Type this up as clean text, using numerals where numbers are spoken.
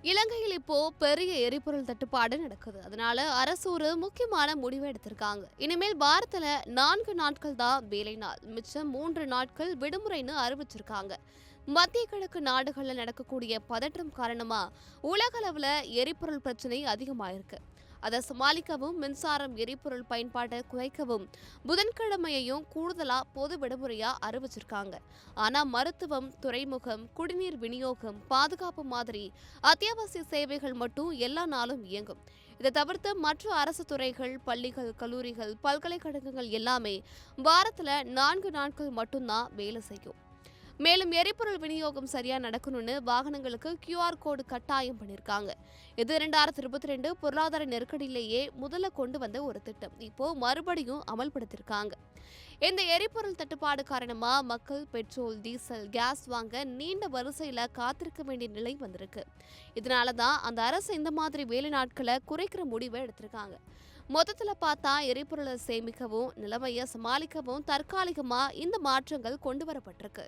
இலங்கையில் இப்போ பெரிய எரிபொருள் தட்டுப்பாடு நடக்குது. அதனால அரசு ஒரு முக்கியமான முடிவை எடுத்திருக்காங்க. இனிமேல் வாரத்துல 4 நாட்கள் தான் வேலை நாள், மிச்சம் 3 நாட்கள் விடுமுறைன்னு அறிவிச்சிருக்காங்க. மத்திய கிழக்கு நாடுகள்ல நடக்கக்கூடிய பதற்றம் காரணமா உலக அளவுல எரிபொருள் பிரச்சனை அதிகமாயிருக்கு. அதை சமாளிக்கவும் மின்சாரம் எரிபொருள் பயன்பாட்டை குறைக்கவும் புதன்கிழமையையும் கூடுதலா பொது விடுமுறையா அறிவிச்சிருக்காங்க. ஆனா மருத்துவம், துறைமுகம், குடிநீர் விநியோகம், பாதுகாப்பு மாதிரி அத்தியாவசிய சேவைகள் மட்டும் எல்லா நாளும் இயங்கும். இதை தவிர்த்து மற்ற அரசு துறைகள், பள்ளிகள், கல்லூரிகள், பல்கலைக்கழகங்கள் எல்லாமே வாரத்துல 4 நாட்கள் மட்டும்தான் வேலை செய்யும். மேலும் எரிபொருள் விநியோகம் சரியா நடக்கணும்னு வாகனங்களுக்கு QR கோடு கட்டாயம் பண்ணிருக்காங்க. இது 2022 பொருளாதார நெருக்கடியிலேயே முதல்ல கொண்டு வந்த ஒரு திட்டம். இப்போ மறுபடியும் அமல்படுத்திருக்காங்க. இந்த எரிபொருள் தட்டுப்பாடு காரணமா மக்கள் பெட்ரோல், டீசல், கேஸ் வாங்க நீண்ட வரிசையில காத்திருக்க வேண்டிய நிலை வந்திருக்கு. இதனாலதான் அந்த அரசு இந்த மாதிரி வேலை நாட்களை குறைக்கிற முடிவை எடுத்திருக்காங்க. மொத்தத்துல பார்த்தா எரிபொருளை சேமிக்கவும் நிலைமையை சமாளிக்கவும் தற்காலிகமா இந்த மாற்றங்கள் கொண்டு வரப்பட்டிருக்கு.